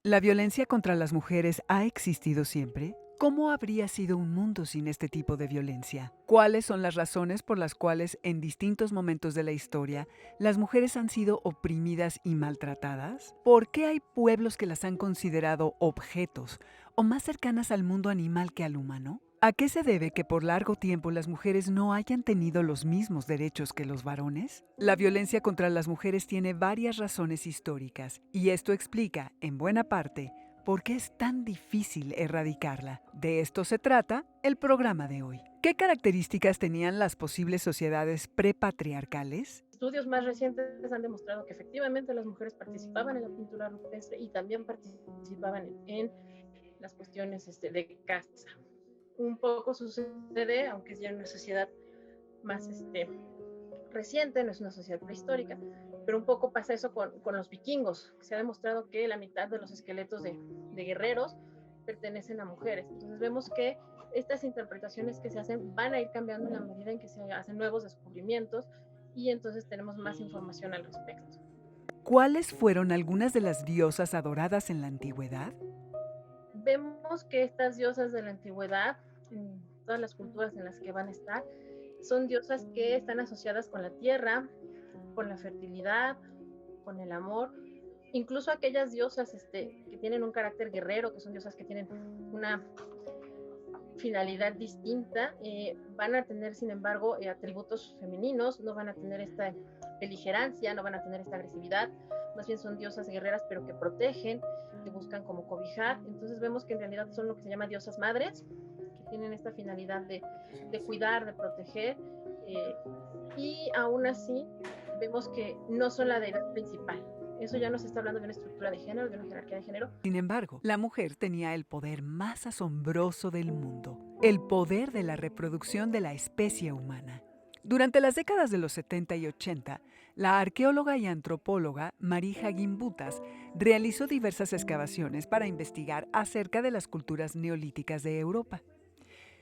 ¿La violencia contra las mujeres ha existido siempre? ¿Cómo habría sido un mundo sin este tipo de violencia? ¿Cuáles son las razones por las cuales en distintos momentos de la historia las mujeres han sido oprimidas y maltratadas? ¿Por qué hay pueblos que las han considerado objetos o más cercanas al mundo animal que al humano? ¿A qué se debe que por largo tiempo las mujeres no hayan tenido los mismos derechos que los varones? La violencia contra las mujeres tiene varias razones históricas y esto explica, en buena parte, por qué es tan difícil erradicarla. De esto se trata el programa de hoy. ¿Qué características tenían las posibles sociedades prepatriarcales? Estudios más recientes han demostrado que efectivamente las mujeres participaban en la pintura rupestre y también participaban en las cuestiones de casa. Un poco sucede, aunque es ya una sociedad más reciente, no es una sociedad prehistórica, pero un poco pasa eso con los vikingos. Se ha demostrado que la mitad de los esqueletos de guerreros pertenecen a mujeres. Entonces vemos que estas interpretaciones que se hacen van a ir cambiando en la medida en que se hacen nuevos descubrimientos y entonces tenemos más información al respecto. ¿Cuáles fueron algunas de las diosas adoradas en la antigüedad? Vemos que estas diosas de la antigüedad, en todas las culturas en las que van a estar, son diosas que están asociadas con la tierra, con la fertilidad, con el amor, incluso aquellas diosas que tienen un carácter guerrero, que son diosas que tienen una finalidad distinta, van a tener, sin embargo, atributos femeninos, no van a tener esta beligerancia, no van a tener esta agresividad, más bien son diosas guerreras, pero que protegen, que buscan como cobijar. Entonces vemos que en realidad son lo que se llama diosas madres, que tienen esta finalidad de cuidar, de proteger, eh, y aún así vemos que no son la deidad principal. Eso ya nos está hablando de una estructura de género, de una jerarquía de género. Sin embargo, la mujer tenía el poder más asombroso del mundo, el poder de la reproducción de la especie humana. Durante las décadas de los 70 y 80, la arqueóloga y antropóloga Marija Gimbutas realizó diversas excavaciones para investigar acerca de las culturas neolíticas de Europa.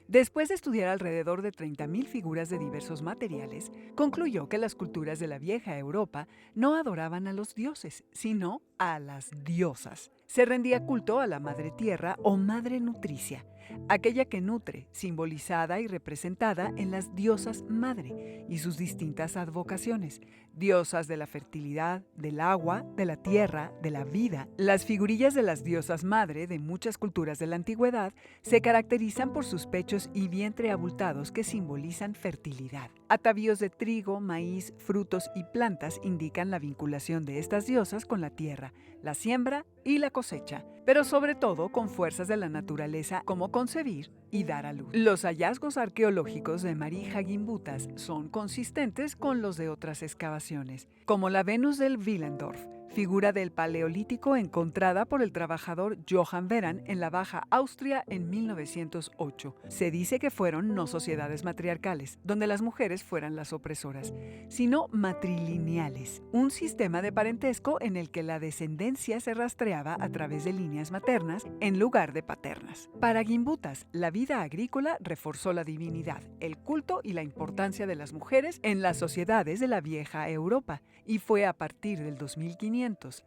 Después de estudiar alrededor de 30.000 figuras de diversos materiales, concluyó que las culturas de la vieja Europa no adoraban a los dioses, sino a las diosas. Se rendía culto a la madre tierra o madre nutricia, aquella que nutre, simbolizada y representada en las diosas madre y sus distintas advocaciones, diosas de la fertilidad, del agua, de la tierra, de la vida. Las figurillas de las diosas madre de muchas culturas de la antigüedad se caracterizan por sus pechos y vientre abultados que simbolizan fertilidad. Atavíos de trigo, maíz, frutos y plantas indican la vinculación de estas diosas con la tierra, la siembra y la cosecha, pero sobre todo con fuerzas de la naturaleza como concebir y dar a luz. Los hallazgos arqueológicos de Marija Gimbutas son consistentes con los de otras excavaciones, como la Venus del Willendorf, figura del Paleolítico encontrada por el trabajador Johann Beran en la Baja Austria en 1908. Se dice que fueron no sociedades matriarcales, donde las mujeres fueran las opresoras, sino matrilineales, un sistema de parentesco en el que la descendencia se rastreaba a través de líneas maternas en lugar de paternas. Para Gimbutas, la vida agrícola reforzó la divinidad, el culto y la importancia de las mujeres en las sociedades de la vieja Europa, y fue a partir del 2500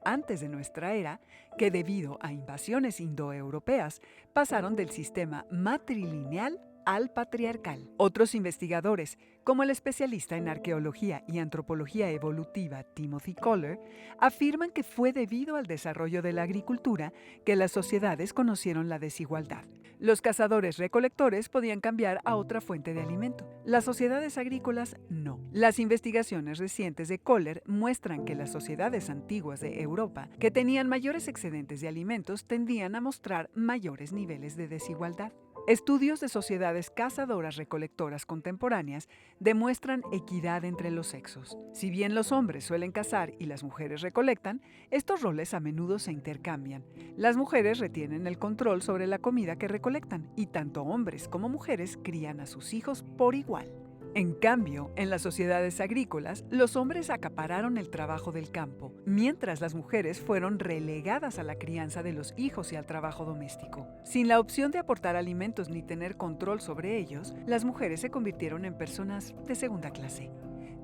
antes de nuestra era que, debido a invasiones indoeuropeas, pasaron del sistema matrilineal al patriarcal. Otros investigadores, como el especialista en arqueología y antropología evolutiva Timothy Kohler, afirman que fue debido al desarrollo de la agricultura que las sociedades conocieron la desigualdad. Los cazadores-recolectores podían cambiar a otra fuente de alimento. Las sociedades agrícolas no. Las investigaciones recientes de Kohler muestran que las sociedades antiguas de Europa, que tenían mayores excedentes de alimentos, tendían a mostrar mayores niveles de desigualdad. Estudios de sociedades cazadoras-recolectoras contemporáneas demuestran equidad entre los sexos. Si bien los hombres suelen cazar y las mujeres recolectan, estos roles a menudo se intercambian. Las mujeres retienen el control sobre la comida que recolectan y tanto hombres como mujeres crían a sus hijos por igual. En cambio, en las sociedades agrícolas, los hombres acapararon el trabajo del campo, mientras las mujeres fueron relegadas a la crianza de los hijos y al trabajo doméstico. Sin la opción de aportar alimentos ni tener control sobre ellos, las mujeres se convirtieron en personas de segunda clase.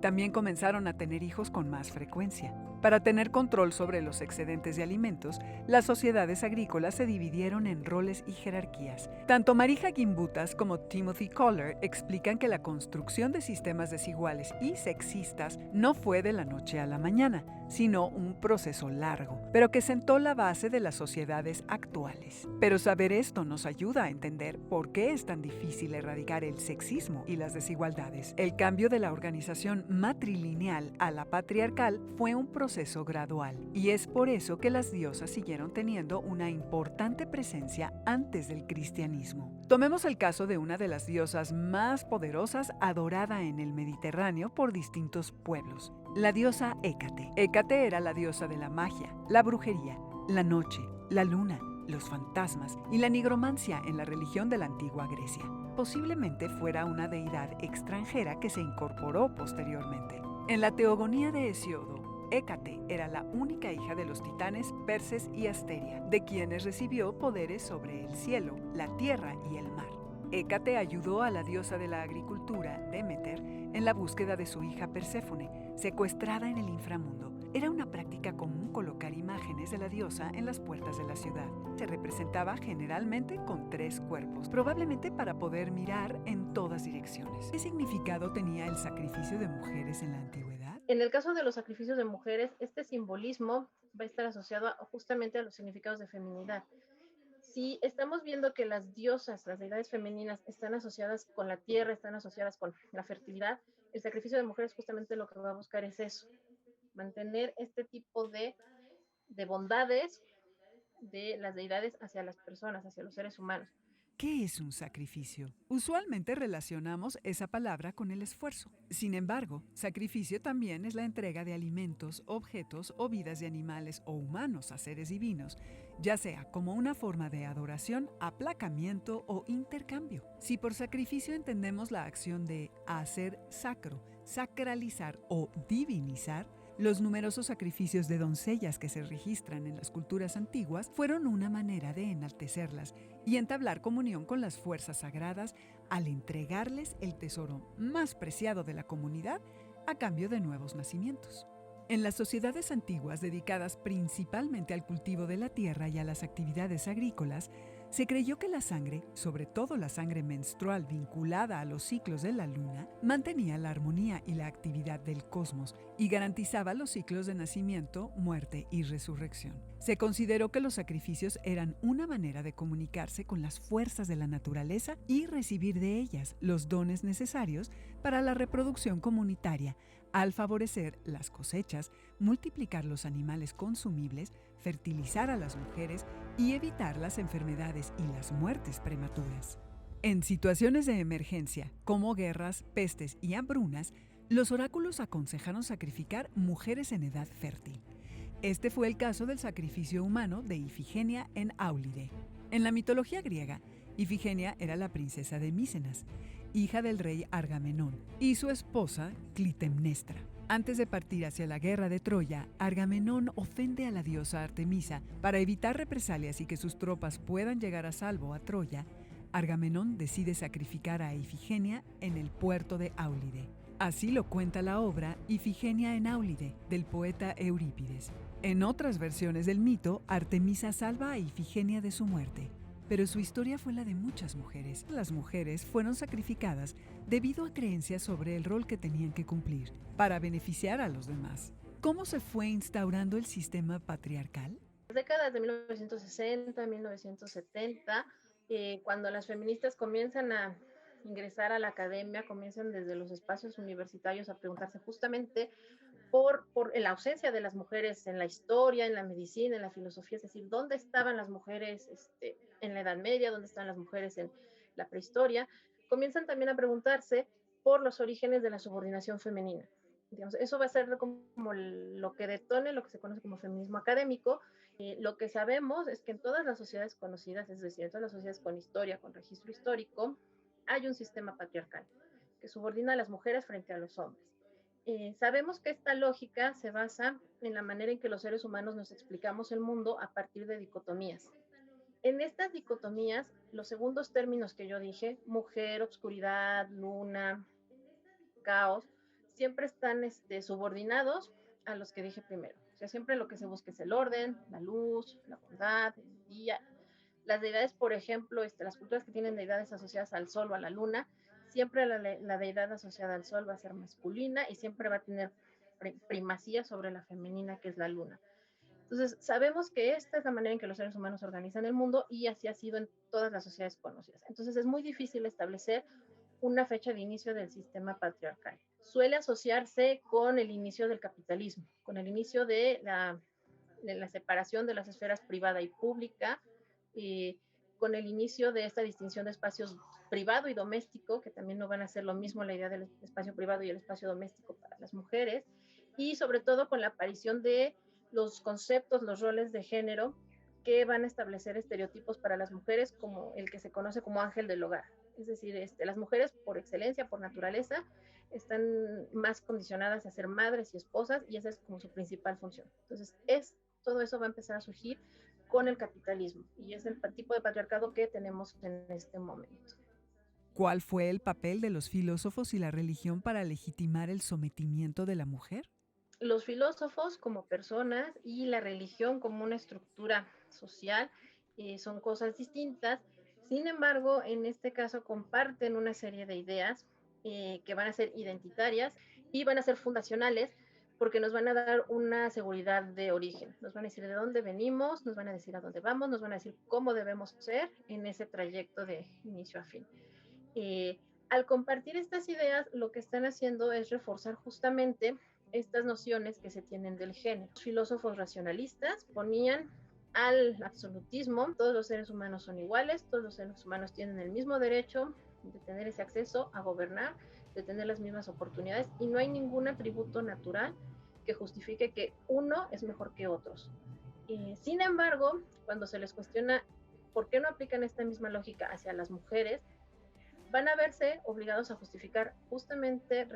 También comenzaron a tener hijos con más frecuencia. Para tener control sobre los excedentes de alimentos, las sociedades agrícolas se dividieron en roles y jerarquías. Tanto Marija Gimbutas como Timothy Kohler explican que la construcción de sistemas desiguales y sexistas no fue de la noche a la mañana, sino un proceso largo, pero que sentó la base de las sociedades actuales. Pero saber esto nos ayuda a entender por qué es tan difícil erradicar el sexismo y las desigualdades. El cambio de la organización matrilineal a la patriarcal fue un proceso gradual, y es por eso que las diosas siguieron teniendo una importante presencia antes del cristianismo. Tomemos el caso de una de las diosas más poderosas adorada en el Mediterráneo por distintos pueblos, la diosa Hécate. Hécate era la diosa de la magia, la brujería, la noche, la luna, los fantasmas y la nigromancia en la religión de la antigua Grecia. Posiblemente fuera una deidad extranjera que se incorporó posteriormente. En la teogonía de Hesiodo, Hécate era la única hija de los titanes Perses y Asteria, de quienes recibió poderes sobre el cielo, la tierra y el mar. Hécate ayudó a la diosa de la agricultura, Demeter, en la búsqueda de su hija Perséfone, secuestrada en el inframundo. Era una práctica común colocar imágenes de la diosa en las puertas de la ciudad. Se representaba generalmente con 3 cuerpos, probablemente para poder mirar en todas direcciones. ¿Qué significado tenía el sacrificio de mujeres en la antigüedad? En el caso de los sacrificios de mujeres, este simbolismo va a estar asociado justamente a los significados de feminidad. Si estamos viendo que las diosas, las deidades femeninas, están asociadas con la tierra, están asociadas con la fertilidad, el sacrificio de mujeres justamente lo que va a buscar es eso, mantener este tipo de bondades de las deidades hacia las personas, hacia los seres humanos. ¿Qué es un sacrificio? Usualmente relacionamos esa palabra con el esfuerzo. Sin embargo, sacrificio también es la entrega de alimentos, objetos o vidas de animales o humanos a seres divinos, ya sea como una forma de adoración, aplacamiento o intercambio. Si por sacrificio entendemos la acción de hacer sacro, sacralizar o divinizar, los numerosos sacrificios de doncellas que se registran en las culturas antiguas fueron una manera de enaltecerlas y entablar comunión con las fuerzas sagradas al entregarles el tesoro más preciado de la comunidad a cambio de nuevos nacimientos. En las sociedades antiguas dedicadas principalmente al cultivo de la tierra y a las actividades agrícolas, se creyó que la sangre, sobre todo la sangre menstrual vinculada a los ciclos de la luna, mantenía la armonía y la actividad del cosmos y garantizaba los ciclos de nacimiento, muerte y resurrección. Se consideró que los sacrificios eran una manera de comunicarse con las fuerzas de la naturaleza y recibir de ellas los dones necesarios para la reproducción comunitaria, al favorecer las cosechas, multiplicar los animales consumibles, fertilizar a las mujeres y evitar las enfermedades y las muertes prematuras. En situaciones de emergencia, como guerras, pestes y hambrunas, los oráculos aconsejaron sacrificar mujeres en edad fértil. Este fue el caso del sacrificio humano de Ifigenia en Áulide. En la mitología griega, Ifigenia era la princesa de Mícenas, hija del rey Agamenón, y su esposa Clitemnestra. Antes de partir hacia la guerra de Troya, Agamenón ofende a la diosa Artemisa para evitar represalias y que sus tropas puedan llegar a salvo a Troya. Agamenón decide sacrificar a Ifigenia en el puerto de Áulide. Así lo cuenta la obra Ifigenia en Áulide, del poeta Eurípides. En otras versiones del mito, Artemisa salva a Ifigenia de su muerte. Pero su historia fue la de muchas mujeres. Las mujeres fueron sacrificadas debido a creencias sobre el rol que tenían que cumplir para beneficiar a los demás. ¿Cómo se fue instaurando el sistema patriarcal? En las décadas de 1960, 1970, cuando las feministas comienzan a ingresar a la academia, comienzan desde los espacios universitarios a preguntarse justamente por la ausencia de las mujeres en la historia, en la medicina, en la filosofía, es decir, dónde estaban las mujeres en la Edad Media, dónde están las mujeres en la prehistoria, comienzan también a preguntarse por los orígenes de la subordinación femenina. Digamos, eso va a ser como lo que detone lo que se conoce como feminismo académico. Lo que sabemos es que en todas las sociedades conocidas, es decir, en todas las sociedades con historia, con registro histórico, hay un sistema patriarcal que subordina a las mujeres frente a los hombres. Sabemos que esta lógica se basa en la manera en que los seres humanos nos explicamos el mundo a partir de dicotomías. En estas dicotomías, los segundos términos que yo dije, mujer, obscuridad, luna, caos, siempre están subordinados a los que dije primero. sea, siempre lo que se busca es el orden, la luz, la bondad, el día. Las deidades, por ejemplo, las culturas que tienen deidades asociadas al sol o a la luna, siempre la deidad asociada al sol va a ser masculina y siempre va a tener primacía sobre la femenina, que es la luna. Entonces, sabemos que esta es la manera en que los seres humanos organizan el mundo y así ha sido en todas las sociedades conocidas. Entonces, es muy difícil establecer una fecha de inicio del sistema patriarcal. Suele asociarse con el inicio del capitalismo, con el inicio de la separación de las esferas privada y pública, con el inicio de esta distinción de espacios privado y doméstico, que también no van a ser lo mismo la idea del espacio privado y el espacio doméstico para las mujeres, y sobre todo con la aparición de los conceptos, los roles de género que van a establecer estereotipos para las mujeres, como el que se conoce como ángel del hogar. Es decir, las mujeres por excelencia, por naturaleza, están más condicionadas a ser madres y esposas, y esa es como su principal función. Entonces, todo eso va a empezar a surgir con el capitalismo, y es el tipo de patriarcado que tenemos en este momento. ¿Cuál fue el papel de los filósofos y la religión para legitimar el sometimiento de la mujer? Los filósofos como personas y la religión como una estructura social son cosas distintas. Sin embargo, en este caso comparten una serie de ideas que van a ser identitarias y van a ser fundacionales, porque nos van a dar una seguridad de origen. Nos van a decir de dónde venimos, nos van a decir a dónde vamos, nos van a decir cómo debemos ser en ese trayecto de inicio a fin. Al compartir estas ideas, lo que están haciendo es reforzar justamente estas nociones que se tienen del género. Los filósofos racionalistas ponían al absolutismo: todos los seres humanos son iguales, todos los seres humanos tienen el mismo derecho de tener ese acceso a gobernar, de tener las mismas oportunidades, y no hay ningún atributo natural que justifique que uno es mejor que otros. Sin embargo, cuando se les cuestiona por qué no aplican esta misma lógica hacia las mujeres, van a verse obligados a justificar justamente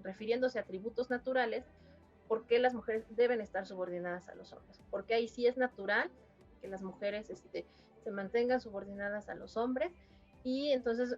refiriéndose a atributos naturales, por qué las mujeres deben estar subordinadas a los hombres, porque ahí sí es natural que las mujeres se mantengan subordinadas a los hombres, y entonces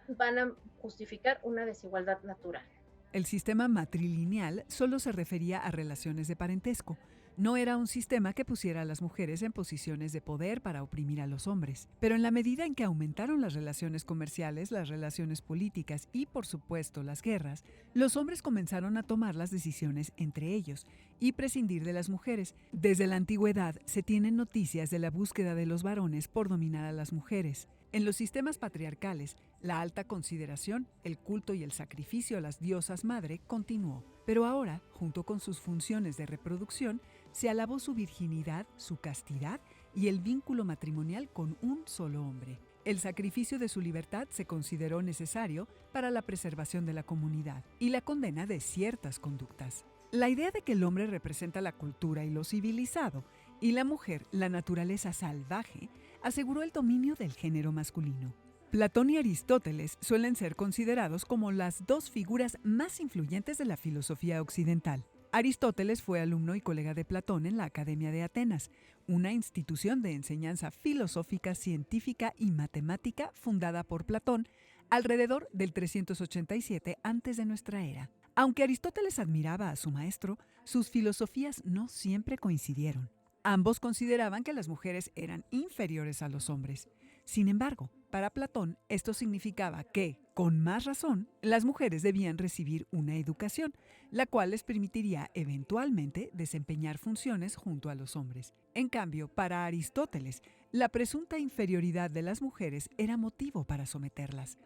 van a justificar una desigualdad natural. El sistema matrilineal solo se refería a relaciones de parentesco. No era un sistema que pusiera a las mujeres en posiciones de poder para oprimir a los hombres. Pero en la medida en que aumentaron las relaciones comerciales, las relaciones políticas y, por supuesto, las guerras, los hombres comenzaron a tomar las decisiones entre ellos y prescindir de las mujeres. Desde la antigüedad se tienen noticias de la búsqueda de los varones por dominar a las mujeres. En los sistemas patriarcales, la alta consideración, el culto y el sacrificio a las diosas madre continuó. Pero ahora, junto con sus funciones de reproducción, se alabó su virginidad, su castidad y el vínculo matrimonial con un solo hombre. El sacrificio de su libertad se consideró necesario para la preservación de la comunidad y la condena de ciertas conductas. La idea de que el hombre representa la cultura y lo civilizado y la mujer la naturaleza salvaje aseguró el dominio del género masculino. Platón y Aristóteles suelen ser considerados como las dos figuras más influyentes de la filosofía occidental. Aristóteles fue alumno y colega de Platón en la Academia de Atenas, una institución de enseñanza filosófica, científica y matemática fundada por Platón alrededor del 387 a.C. de nuestra era. Aunque Aristóteles admiraba a su maestro, sus filosofías no siempre coincidieron. Ambos consideraban que las mujeres eran inferiores a los hombres. Sin embargo, para Platón esto significaba que, con más razón, las mujeres debían recibir una educación, la cual les permitiría eventualmente desempeñar funciones junto a los hombres. En cambio, para Aristóteles, la presunta inferioridad de las mujeres era motivo para someterlas.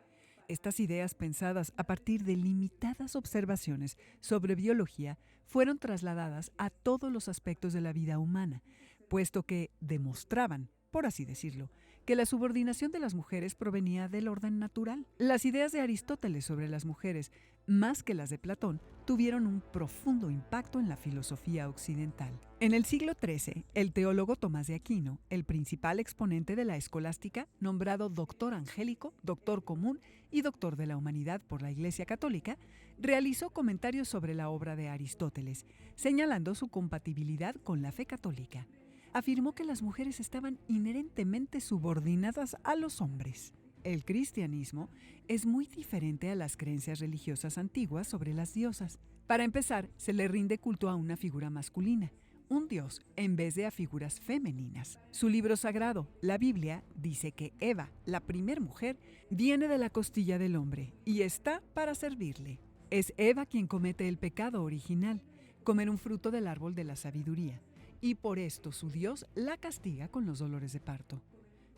Estas ideas, pensadas a partir de limitadas observaciones sobre biología, fueron trasladadas a todos los aspectos de la vida humana, puesto que demostraban, por así decirlo, que la subordinación de las mujeres provenía del orden natural. Las ideas de Aristóteles sobre las mujeres, más que las de Platón, tuvieron un profundo impacto en la filosofía occidental. En el siglo XIII, el teólogo Tomás de Aquino, el principal exponente de la escolástica, nombrado doctor angélico, doctor común y doctor de la humanidad por la Iglesia Católica, realizó comentarios sobre la obra de Aristóteles, señalando su compatibilidad con la fe católica. Afirmó que las mujeres estaban inherentemente subordinadas a los hombres. El cristianismo es muy diferente a las creencias religiosas antiguas sobre las diosas. Para empezar, se le rinde culto a una figura masculina, un dios, en vez de a figuras femeninas. Su libro sagrado, la Biblia, dice que Eva, la primer mujer, viene de la costilla del hombre y está para servirle. Es Eva quien comete el pecado original, comer un fruto del árbol de la sabiduría, y por esto su Dios la castiga con los dolores de parto.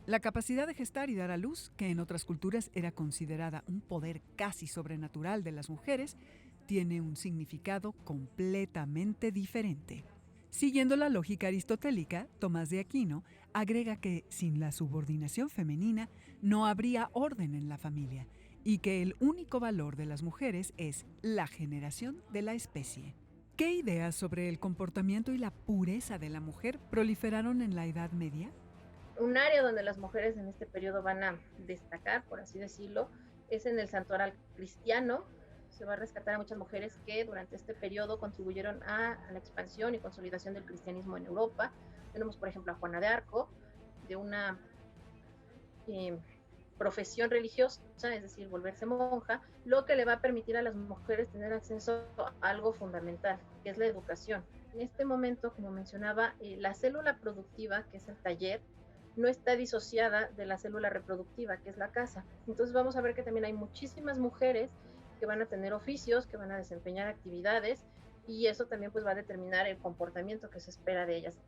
La capacidad de gestar y dar a luz, que en otras culturas era considerada un poder casi sobrenatural de las mujeres, tiene un significado completamente diferente. Siguiendo la lógica aristotélica, Tomás de Aquino agrega que sin la subordinación femenina no habría orden en la familia y que el único valor de las mujeres es la generación de la especie. ¿Qué ideas sobre el comportamiento y la pureza de la mujer proliferaron en la Edad Media? Un área donde las mujeres en este periodo van a destacar, por así decirlo, es en el santoral cristiano. Se va a rescatar a muchas mujeres que durante este periodo contribuyeron a la expansión y consolidación del cristianismo en Europa. Tenemos, por ejemplo, a Juana de Arco, de una profesión religiosa, es decir, volverse monja, lo que le va a permitir a las mujeres tener acceso a algo fundamental, que es la educación. En este momento, como mencionaba, la célula productiva, que es el taller, no está disociada de la célula reproductiva, que es la casa. Entonces vamos a ver que también hay muchísimas mujeres que van a tener oficios, que van a desempeñar actividades, y eso también pues va a determinar el comportamiento que se espera de ellas.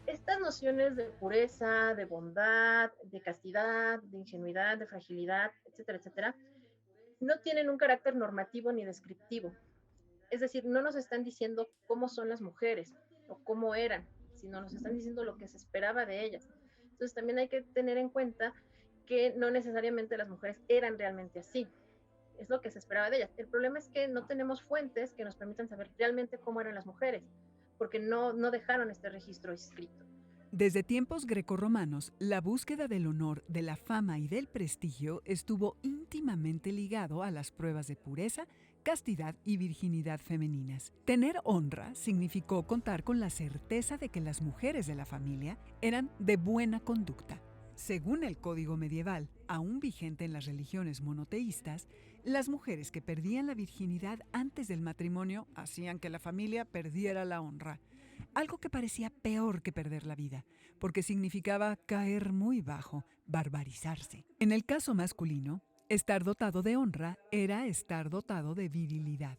Estas nociones de pureza, de bondad, de castidad, de ingenuidad, de fragilidad, etcétera, etcétera, no tienen un carácter normativo ni descriptivo. Es decir, no nos están diciendo cómo son las mujeres o cómo eran, sino nos están diciendo lo que se esperaba de ellas. Entonces también hay que tener en cuenta que no necesariamente las mujeres eran realmente así. Es lo que se esperaba de ellas. El problema es que no tenemos fuentes que nos permitan saber realmente cómo eran las mujeres, porque no dejaron este registro escrito. Desde tiempos grecorromanos, la búsqueda del honor, de la fama y del prestigio estuvo íntimamente ligado a las pruebas de pureza, castidad y virginidad femeninas. Tener honra significó contar con la certeza de que las mujeres de la familia eran de buena conducta. Según el código medieval, aún vigente en las religiones monoteístas, las mujeres que perdían la virginidad antes del matrimonio hacían que la familia perdiera la honra. Algo que parecía peor que perder la vida, porque significaba caer muy bajo, barbarizarse. En el caso masculino, estar dotado de honra era estar dotado de virilidad.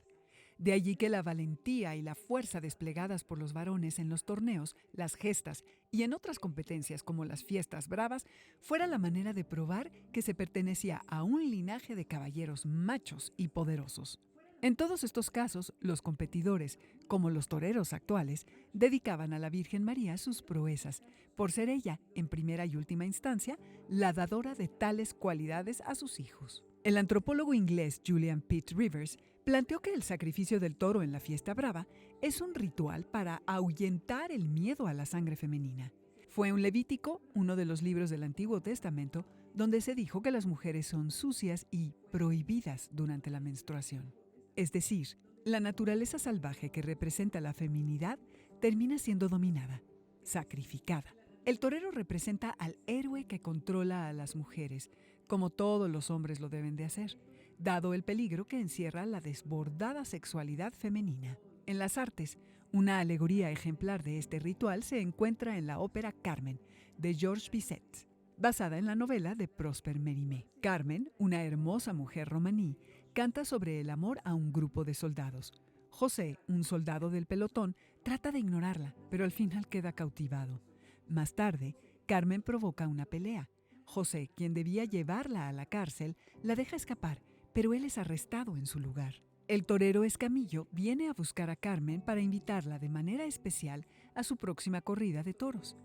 De allí que la valentía y la fuerza desplegadas por los varones en los torneos, las gestas y en otras competencias como las fiestas bravas fuera la manera de probar que se pertenecía a un linaje de caballeros machos y poderosos. En todos estos casos, los competidores, como los toreros actuales, dedicaban a la Virgen María sus proezas, por ser ella, en primera y última instancia, la dadora de tales cualidades a sus hijos. El antropólogo inglés Julian Pitt Rivers planteó que el sacrificio del toro en la fiesta brava es un ritual para ahuyentar el miedo a la sangre femenina. Fue un Levítico, uno de los libros del Antiguo Testamento, donde se dijo que las mujeres son sucias y prohibidas durante la menstruación. Es decir, la naturaleza salvaje que representa la feminidad termina siendo dominada, sacrificada. El torero representa al héroe que controla a las mujeres, como todos los hombres lo deben de hacer, dado el peligro que encierra la desbordada sexualidad femenina. En las artes, una alegoría ejemplar de este ritual se encuentra en la ópera Carmen, de Georges Bizet, basada en la novela de Prosper Mérimée. Carmen, una hermosa mujer romaní, canta sobre el amor a un grupo de soldados. José, un soldado del pelotón, trata de ignorarla, pero al final queda cautivado. Más tarde, Carmen provoca una pelea. José, quien debía llevarla a la cárcel, la deja escapar, pero él es arrestado en su lugar. El torero Escamillo viene a buscar a Carmen para invitarla de manera especial a su próxima corrida de toros.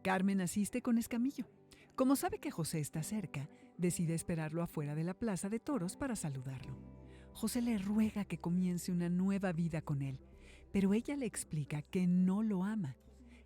Carmen asiste con Escamillo. Como sabe que José está cerca, decide esperarlo afuera de la plaza de toros para saludarlo. José le ruega que comience una nueva vida con él, pero ella le explica que no lo ama.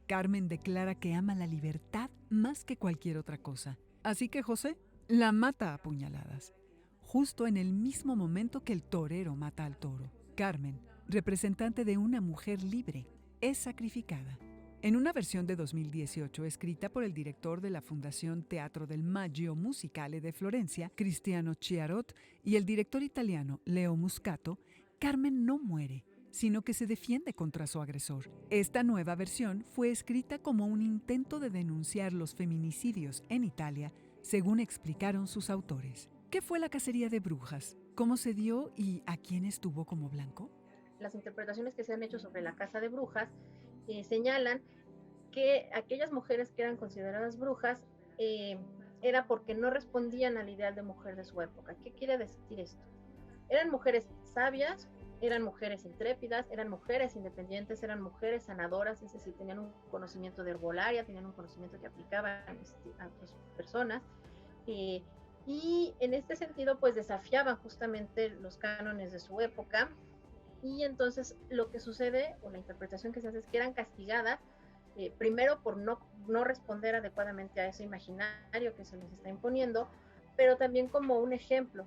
Carmen declara que ama la libertad más que cualquier otra cosa. Así que José la mata a puñaladas, justo en el mismo momento que el torero mata al toro. Carmen, representante de una mujer libre, es sacrificada. En una versión de 2018 escrita por el director de la Fundación Teatro del Maggio Musicale de Florencia, Cristiano Chiarot, y el director italiano Leo Muscato, Carmen no muere, sino que se defiende contra su agresor. Esta nueva versión fue escrita como un intento de denunciar los feminicidios en Italia, según explicaron sus autores. ¿Qué fue la cacería de brujas? ¿Cómo se dio y a quién estuvo como blanco? Las interpretaciones que se han hecho sobre la caza de brujas señalan que aquellas mujeres que eran consideradas brujas era porque no respondían al ideal de mujer de su época. ¿Qué quiere decir esto? Eran mujeres sabias, eran mujeres intrépidas, eran mujeres independientes, eran mujeres sanadoras, es decir, tenían un conocimiento de herbolaria, tenían un conocimiento que aplicaban a otras personas. Y en este sentido, pues desafiaban justamente los cánones de su época. Y entonces lo que sucede, o la interpretación que se hace, es que eran castigadas, primero por no responder adecuadamente a ese imaginario que se les está imponiendo, pero también como un ejemplo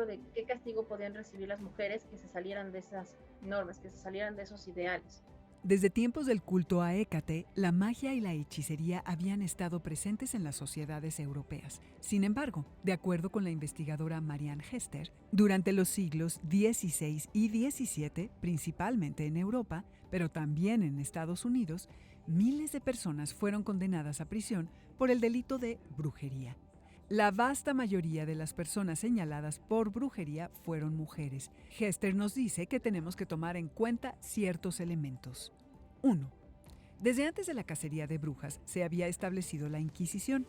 de qué castigo podían recibir las mujeres que se salieran de esas normas, que se salieran de esos ideales. Desde tiempos del culto a Hécate, la magia y la hechicería habían estado presentes en las sociedades europeas. Sin embargo, de acuerdo con la investigadora Marianne Hester, durante los siglos XVI y XVII, principalmente en Europa, pero también en Estados Unidos, miles de personas fueron condenadas a prisión por el delito de brujería. La vasta mayoría de las personas señaladas por brujería fueron mujeres. Hester nos dice que tenemos que tomar en cuenta ciertos elementos. 1. Desde antes de la cacería de brujas se había establecido la Inquisición.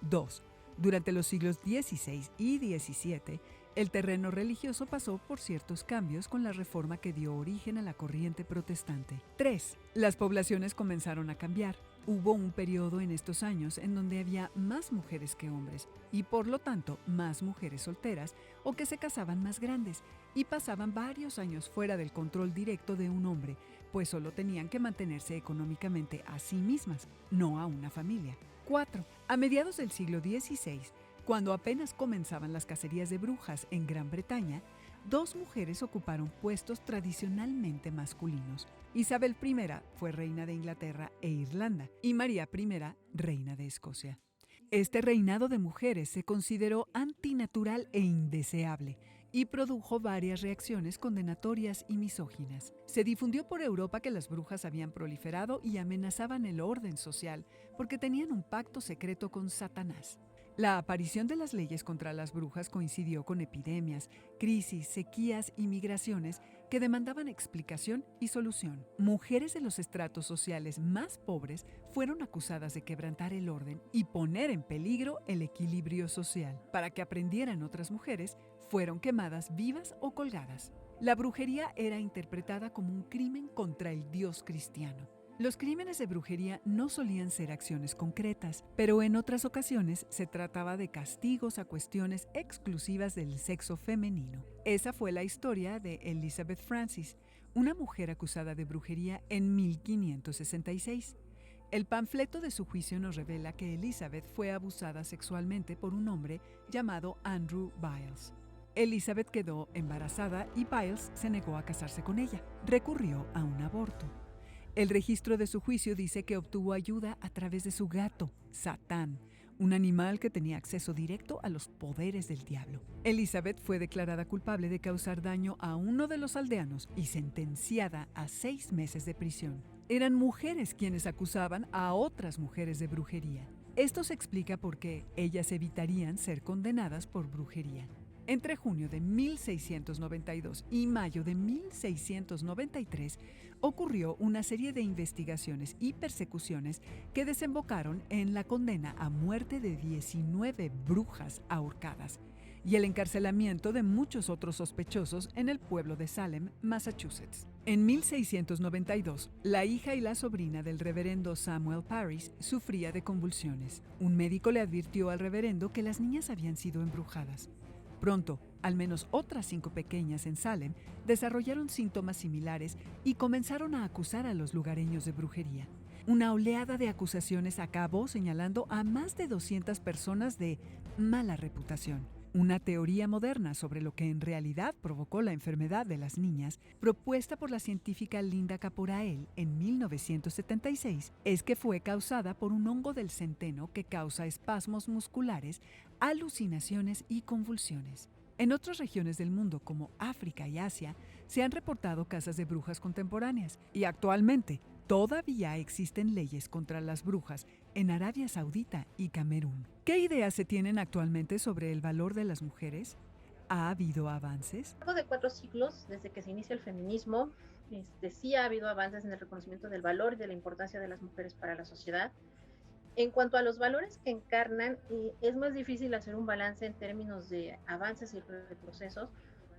2. Durante los siglos XVI y XVII, el terreno religioso pasó por ciertos cambios con la reforma que dio origen a la corriente protestante. 3. Las poblaciones comenzaron a cambiar. Hubo un periodo en estos años en donde había más mujeres que hombres y por lo tanto más mujeres solteras o que se casaban más grandes y pasaban varios años fuera del control directo de un hombre, pues solo tenían que mantenerse económicamente a sí mismas, no a una familia. 4. A mediados del siglo XVI, cuando apenas comenzaban las cacerías de brujas en Gran Bretaña, 2 mujeres ocuparon puestos tradicionalmente masculinos. Isabel I fue reina de Inglaterra e Irlanda y María I, reina de Escocia. Este reinado de mujeres se consideró antinatural e indeseable y produjo varias reacciones condenatorias y misóginas. Se difundió por Europa que las brujas habían proliferado y amenazaban el orden social porque tenían un pacto secreto con Satanás. La aparición de las leyes contra las brujas coincidió con epidemias, crisis, sequías y migraciones que demandaban explicación y solución. Mujeres de los estratos sociales más pobres fueron acusadas de quebrantar el orden y poner en peligro el equilibrio social. Para que aprendieran otras mujeres, fueron quemadas vivas o colgadas. La brujería era interpretada como un crimen contra el Dios cristiano. Los crímenes de brujería no solían ser acciones concretas, pero en otras ocasiones se trataba de castigos a cuestiones exclusivas del sexo femenino. Esa fue la historia de Elizabeth Francis, una mujer acusada de brujería en 1566. El panfleto de su juicio nos revela que Elizabeth fue abusada sexualmente por un hombre llamado Andrew Biles. Elizabeth quedó embarazada y Biles se negó a casarse con ella. Recurrió a un aborto. El registro de su juicio dice que obtuvo ayuda a través de su gato, Satán, un animal que tenía acceso directo a los poderes del diablo. Elizabeth fue declarada culpable de causar daño a uno de los aldeanos y sentenciada a 6 meses de prisión. Eran mujeres quienes acusaban a otras mujeres de brujería. Esto se explica por qué ellas evitarían ser condenadas por brujería. Entre junio de 1692 y mayo de 1693 ocurrió una serie de investigaciones y persecuciones que desembocaron en la condena a muerte de 19 brujas ahorcadas y el encarcelamiento de muchos otros sospechosos en el pueblo de Salem, Massachusetts. En 1692, la hija y la sobrina del reverendo Samuel Parris sufría de convulsiones. Un médico le advirtió al reverendo que las niñas habían sido embrujadas. Pronto, al menos otras 5 pequeñas en Salem desarrollaron síntomas similares y comenzaron a acusar a los lugareños de brujería. Una oleada de acusaciones acabó señalando a más de 200 personas de mala reputación. Una teoría moderna sobre lo que en realidad provocó la enfermedad de las niñas, propuesta por la científica Linda Caporael en 1976, es que fue causada por un hongo del centeno que causa espasmos musculares, alucinaciones y convulsiones. En otras regiones del mundo, como África y Asia, Se han reportado casas de brujas contemporáneas y actualmente todavía existen leyes contra las brujas en Arabia Saudita y Camerún. ¿Qué ideas se tienen actualmente sobre el valor de las mujeres? ¿Ha habido avances? Luego de 4 siglos, desde que se inicia el feminismo, sí ha habido avances en el reconocimiento del valor y de la importancia de las mujeres para la sociedad. En cuanto a los valores que encarnan, es más difícil hacer un balance en términos de avances y retrocesos,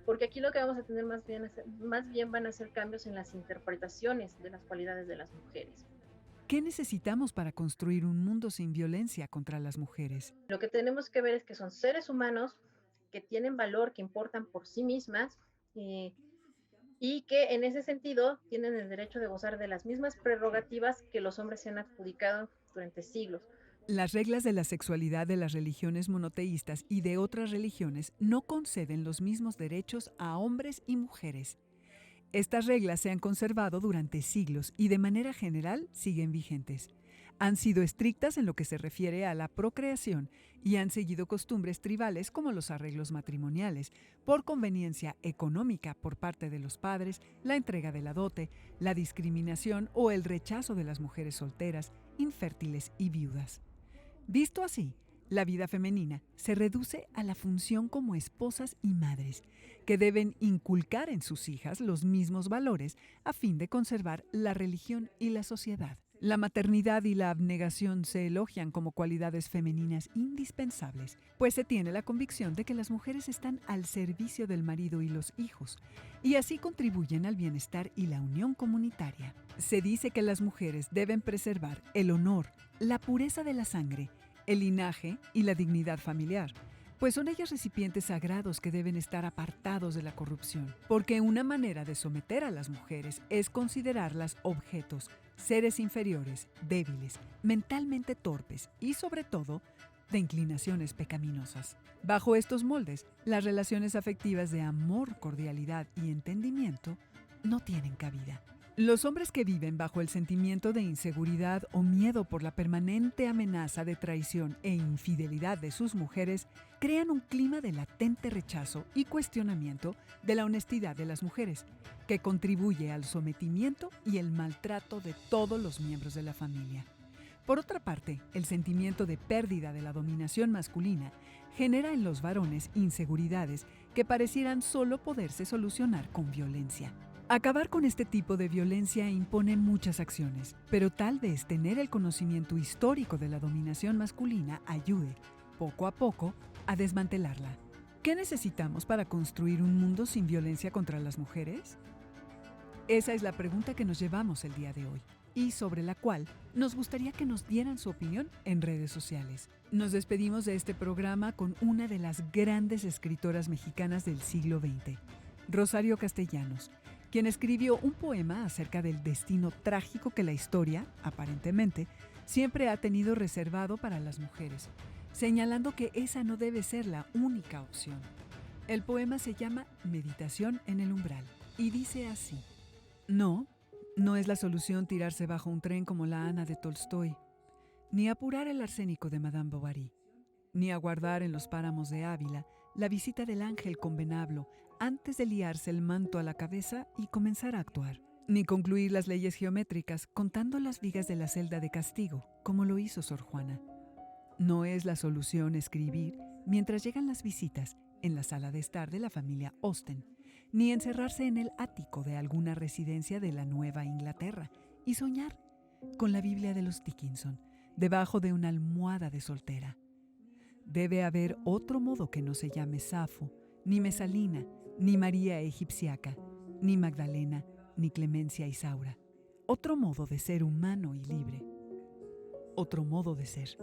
porque aquí lo que vamos a tener más bien van a ser cambios en las interpretaciones de las cualidades de las mujeres. ¿Qué necesitamos para construir un mundo sin violencia contra las mujeres? Lo que tenemos que ver es que son seres humanos que tienen valor, que importan por sí mismas, y que en ese sentido tienen el derecho de gozar de las mismas prerrogativas que los hombres se han adjudicado durante siglos. Las reglas de la sexualidad de las religiones monoteístas y de otras religiones no conceden los mismos derechos a hombres y mujeres. Estas reglas se han conservado durante siglos y de manera general siguen vigentes. Han sido estrictas en lo que se refiere a la procreación y han seguido costumbres tribales como los arreglos matrimoniales, por conveniencia económica por parte de los padres, la entrega de la dote, la discriminación o el rechazo de las mujeres solteras, infértiles y viudas. Visto así, la vida femenina se reduce a la función como esposas y madres, que deben inculcar en sus hijas los mismos valores a fin de conservar la religión y la sociedad. La maternidad y la abnegación se elogian como cualidades femeninas indispensables, pues se tiene la convicción de que las mujeres están al servicio del marido y los hijos, y así contribuyen al bienestar y la unión comunitaria. Se dice que las mujeres deben preservar el honor, la pureza de la sangre, el linaje y la dignidad familiar, pues son ellas recipientes sagrados que deben estar apartados de la corrupción, porque una manera de someter a las mujeres es considerarlas objetos, seres inferiores, débiles, mentalmente torpes y, sobre todo, de inclinaciones pecaminosas. Bajo estos moldes, las relaciones afectivas de amor, cordialidad y entendimiento no tienen cabida. Los hombres que viven bajo el sentimiento de inseguridad o miedo por la permanente amenaza de traición e infidelidad de sus mujeres crean un clima de latente rechazo y cuestionamiento de la honestidad de las mujeres, que contribuye al sometimiento y el maltrato de todos los miembros de la familia. Por otra parte, el sentimiento de pérdida de la dominación masculina genera en los varones inseguridades que parecieran solo poderse solucionar con violencia. Acabar con este tipo de violencia impone muchas acciones, pero tal vez tener el conocimiento histórico de la dominación masculina ayude, poco a poco, a desmantelarla. ¿Qué necesitamos para construir un mundo sin violencia contra las mujeres? Esa es la pregunta que nos llevamos el día de hoy y sobre la cual nos gustaría que nos dieran su opinión en redes sociales. Nos despedimos de este programa con una de las grandes escritoras mexicanas del siglo XX, Rosario Castellanos, quien escribió un poema acerca del destino trágico que la historia, aparentemente, siempre ha tenido reservado para las mujeres, señalando que esa no debe ser la única opción. El poema se llama Meditación en el umbral y dice así: No es la solución tirarse bajo un tren como la Ana de Tolstoy, ni apurar el arsénico de Madame Bovary, ni aguardar en los páramos de Ávila la visita del ángel con venablo antes de liarse el manto a la cabeza y comenzar a actuar, ni concluir las leyes geométricas contando las vigas de la celda de castigo, como lo hizo Sor Juana. No es la solución escribir mientras llegan las visitas en la sala de estar de la familia Austen, ni encerrarse en el ático de alguna residencia de la Nueva Inglaterra y soñar con la Biblia de los Dickinson debajo de una almohada de soltera. Debe haber otro modo que no se llame Safo, ni Mesalina, ni María Egipciaca, ni Magdalena, ni Clemencia Isaura. Otro modo de ser humano y libre. Otro modo de ser.